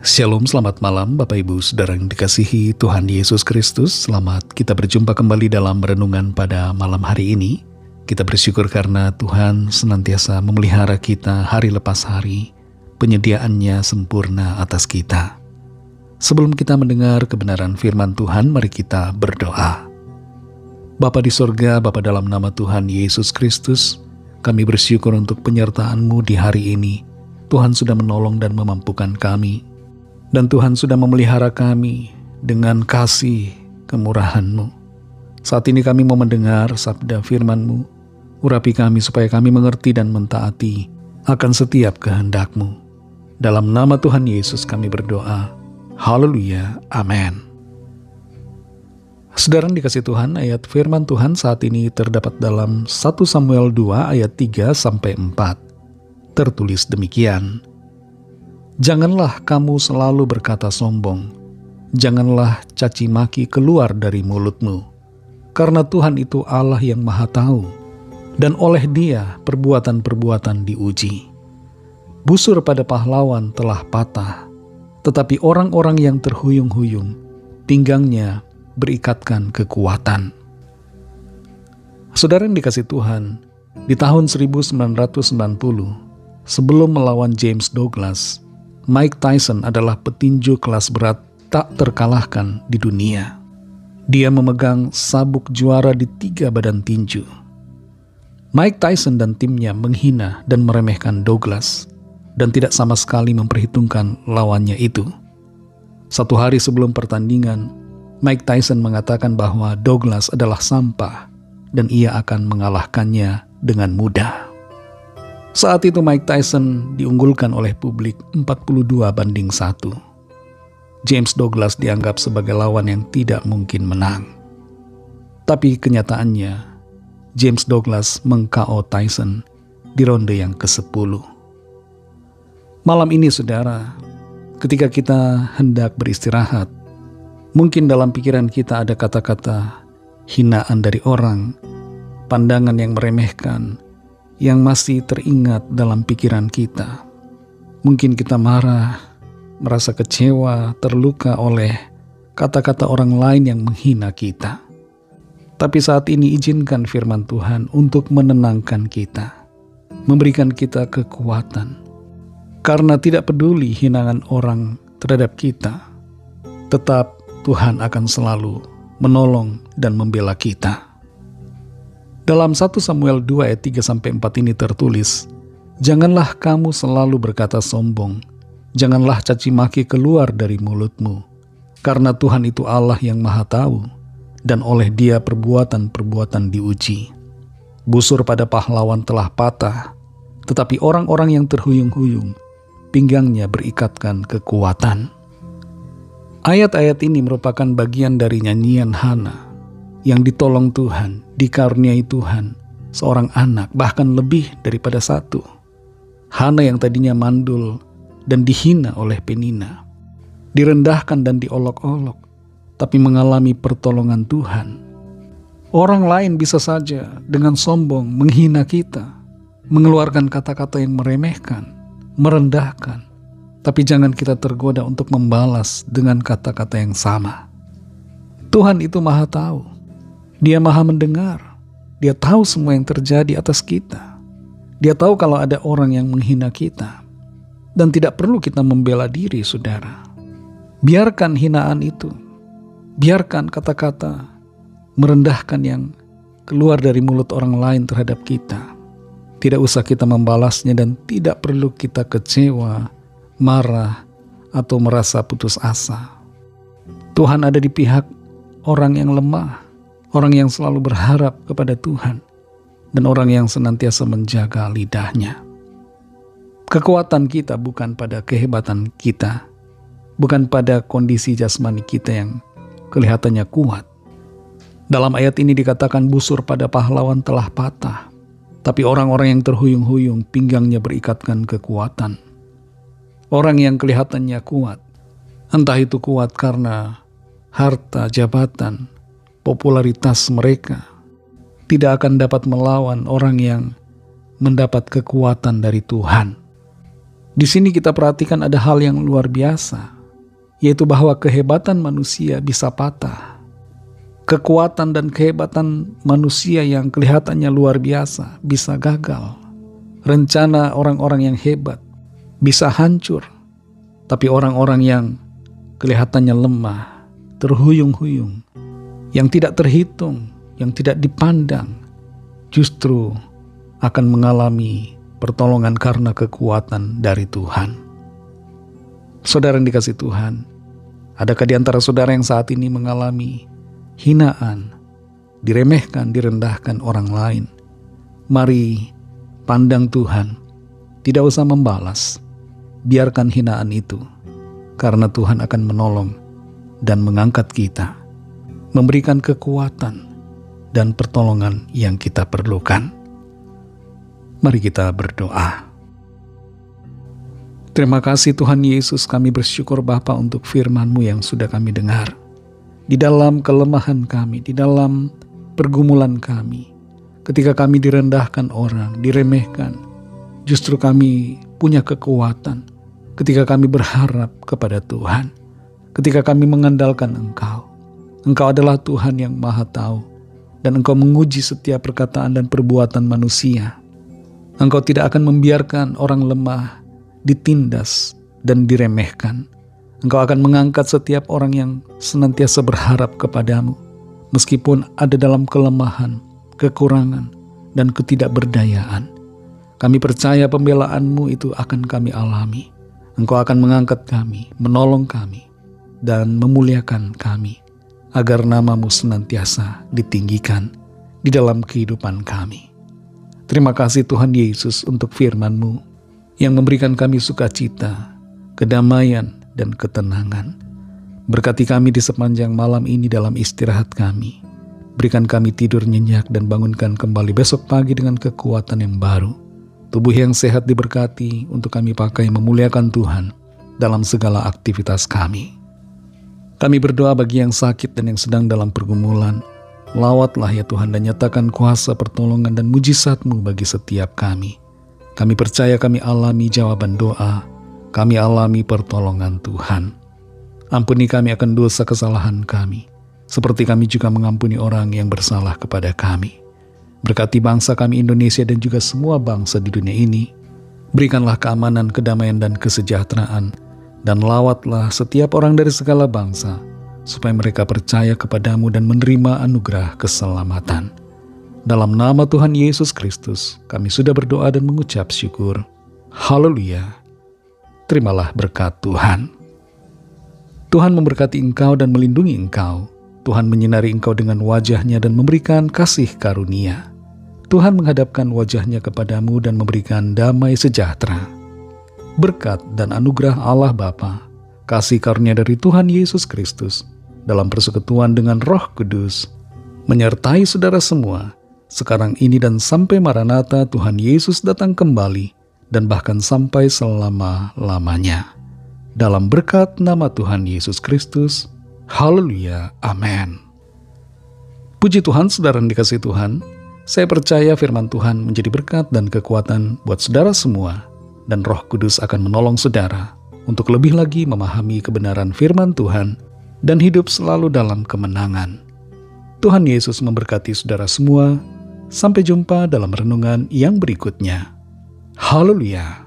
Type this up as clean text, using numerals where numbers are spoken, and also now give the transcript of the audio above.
Shalom, selamat malam Bapak Ibu Saudara yang dikasihi Tuhan Yesus Kristus. Selamat kita berjumpa kembali dalam renungan pada malam hari ini. Kita bersyukur karena Tuhan senantiasa memelihara kita hari lepas hari. Penyediaannya sempurna atas kita. Sebelum kita mendengar kebenaran firman Tuhan, mari kita berdoa. Bapa di sorga, Bapa dalam nama Tuhan Yesus Kristus, kami bersyukur untuk penyertaan-Mu di hari ini. Tuhan sudah menolong dan memampukan kami. Dan Tuhan sudah memelihara kami dengan kasih kemurahan-Mu. Saat ini kami mau mendengar sabda firman-Mu. Urapi kami supaya kami mengerti dan mentaati akan setiap kehendak-Mu. Dalam nama Tuhan Yesus kami berdoa. Haleluya. Amin. Saudara yang dikasihi Tuhan, ayat firman Tuhan saat ini terdapat dalam 1 Samuel 2 ayat 3-4. Tertulis demikian. Janganlah kamu selalu berkata sombong, janganlah caci maki keluar dari mulutmu, karena Tuhan itu Allah yang Maha Tahu, dan oleh Dia perbuatan-perbuatan diuji. Busur pada pahlawan telah patah, tetapi orang-orang yang terhuyung-huyung, pinggangnya berikatkan kekuatan. Saudara yang dikasihi Tuhan, di tahun 1990, sebelum melawan James Douglas, Mike Tyson adalah petinju kelas berat tak terkalahkan di dunia. Dia memegang sabuk juara di 3 badan tinju. Mike Tyson dan timnya menghina dan meremehkan Douglas dan tidak sama sekali memperhitungkan lawannya itu. 1 hari sebelum pertandingan, Mike Tyson mengatakan bahwa Douglas adalah sampah dan ia akan mengalahkannya dengan mudah. Saat itu Mike Tyson diunggulkan oleh publik 42-1. James Douglas dianggap sebagai lawan yang tidak mungkin menang. Tapi kenyataannya, James Douglas meng-KO Tyson di ronde yang ke-10. Malam ini saudara, ketika kita hendak beristirahat, mungkin dalam pikiran kita ada kata-kata hinaan dari orang, pandangan yang meremehkan, yang masih teringat dalam pikiran kita. Mungkin kita marah, merasa kecewa, terluka oleh kata-kata orang lain yang menghina kita. Tapi saat ini izinkan firman Tuhan untuk menenangkan kita, memberikan kita kekuatan. Karena tidak peduli hinaan orang terhadap kita, tetap Tuhan akan selalu menolong dan membela kita. Dalam 1 Samuel 2 ayat 3-4 ini tertulis, janganlah kamu selalu berkata sombong, janganlah caci maki keluar dari mulutmu, karena Tuhan itu Allah yang Maha Tahu, dan oleh Dia perbuatan-perbuatan diuji. Busur pada pahlawan telah patah, tetapi orang-orang yang terhuyung-huyung, pinggangnya berikatkan kekuatan. Ayat-ayat ini merupakan bagian dari nyanyian Hana, yang ditolong Tuhan, dikaruniai Tuhan, seorang anak, bahkan lebih daripada 1. Hana yang tadinya mandul dan dihina oleh Penina, direndahkan dan diolok-olok, tapi mengalami pertolongan Tuhan. Orang lain bisa saja dengan sombong menghina kita, mengeluarkan kata-kata yang meremehkan, merendahkan, tapi jangan kita tergoda untuk membalas dengan kata-kata yang sama. Tuhan itu Maha Tahu. Dia Maha mendengar. Dia tahu semua yang terjadi atas kita. Dia tahu kalau ada orang yang menghina kita. Dan tidak perlu kita membela diri, saudara. Biarkan hinaan itu. Biarkan kata-kata merendahkan yang keluar dari mulut orang lain terhadap kita. Tidak usah kita membalasnya dan tidak perlu kita kecewa, marah, atau merasa putus asa. Tuhan ada di pihak orang yang lemah, orang yang selalu berharap kepada Tuhan, dan orang yang senantiasa menjaga lidahnya. Kekuatan kita bukan pada kehebatan kita, bukan pada kondisi jasmani kita yang kelihatannya kuat. Dalam ayat ini dikatakan busur pada pahlawan telah patah, tapi orang-orang yang terhuyung-huyung pinggangnya berikatkan kekuatan. Orang yang kelihatannya kuat, entah itu kuat karena harta, jabatan, popularitas mereka, tidak akan dapat melawan orang yang mendapat kekuatan dari Tuhan. Di sini kita perhatikan ada hal yang luar biasa, yaitu bahwa kehebatan manusia bisa patah. Kekuatan dan kehebatan manusia yang kelihatannya luar biasa bisa gagal. Rencana orang-orang yang hebat bisa hancur. Tapi orang-orang yang kelihatannya lemah, terhuyung-huyung, yang tidak terhitung, yang tidak dipandang, justru akan mengalami pertolongan karena kekuatan dari Tuhan. Saudara yang dikasihi Tuhan, adakah di antara saudara yang saat ini mengalami hinaan, diremehkan, direndahkan orang lain? Mari pandang Tuhan, tidak usah membalas. Biarkan hinaan itu, karena Tuhan akan menolong dan mengangkat kita, memberikan kekuatan dan pertolongan yang kita perlukan. Mari kita berdoa. Terima kasih Tuhan Yesus, kami bersyukur Bapa untuk firman-Mu yang sudah kami dengar. Di dalam kelemahan kami, di dalam pergumulan kami, ketika kami direndahkan orang, diremehkan, justru kami punya kekuatan. Ketika kami berharap kepada Tuhan, ketika kami mengandalkan Engkau, Engkau adalah Tuhan yang Maha Tahu, dan Engkau menguji setiap perkataan dan perbuatan manusia. Engkau tidak akan membiarkan orang lemah ditindas dan diremehkan. Engkau akan mengangkat setiap orang yang senantiasa berharap kepadamu, meskipun ada dalam kelemahan, kekurangan, dan ketidakberdayaan. Kami percaya pembelaanmu itu akan kami alami. Engkau akan mengangkat kami, menolong kami, dan memuliakan kami, agar nama-Mu senantiasa ditinggikan di dalam kehidupan kami. Terima kasih Tuhan Yesus untuk firman-Mu yang memberikan kami sukacita, kedamaian, dan ketenangan. Berkati kami di sepanjang malam ini dalam istirahat kami. Berikan kami tidur nyenyak dan bangunkan kembali besok pagi dengan kekuatan yang baru. Tubuh yang sehat diberkati untuk kami pakai memuliakan Tuhan dalam segala aktivitas kami. Kami berdoa bagi yang sakit dan yang sedang dalam pergumulan. Lawatlah ya Tuhan dan nyatakan kuasa pertolongan dan mujizat-Mu bagi setiap kami. Kami percaya kami alami jawaban doa. Kami alami pertolongan Tuhan. Ampuni kami akan dosa kesalahan kami, seperti kami juga mengampuni orang yang bersalah kepada kami. Berkati bangsa kami Indonesia dan juga semua bangsa di dunia ini. Berikanlah keamanan, kedamaian, dan kesejahteraan. Dan lawatlah setiap orang dari segala bangsa, supaya mereka percaya kepadamu dan menerima anugerah keselamatan. Dalam nama Tuhan Yesus Kristus, kami sudah berdoa dan mengucap syukur. Haleluya. Terimalah berkat Tuhan. Tuhan memberkati engkau dan melindungi engkau. Tuhan menyinari engkau dengan wajah-Nya dan memberikan kasih karunia. Tuhan menghadapkan wajah-Nya kepadamu dan memberikan damai sejahtera. Berkat dan anugerah Allah Bapa, kasih karunia dari Tuhan Yesus Kristus, dalam persekutuan dengan Roh Kudus, menyertai saudara semua, sekarang ini dan sampai Maranatha Tuhan Yesus datang kembali, dan bahkan sampai selama-lamanya. Dalam berkat nama Tuhan Yesus Kristus, haleluya, amin. Puji Tuhan, saudara yang dikasihi Tuhan. Saya percaya firman Tuhan menjadi berkat dan kekuatan buat saudara semua, dan Roh Kudus akan menolong saudara untuk lebih lagi memahami kebenaran firman Tuhan dan hidup selalu dalam kemenangan. Tuhan Yesus memberkati saudara semua. Sampai jumpa dalam renungan yang berikutnya. Haleluya.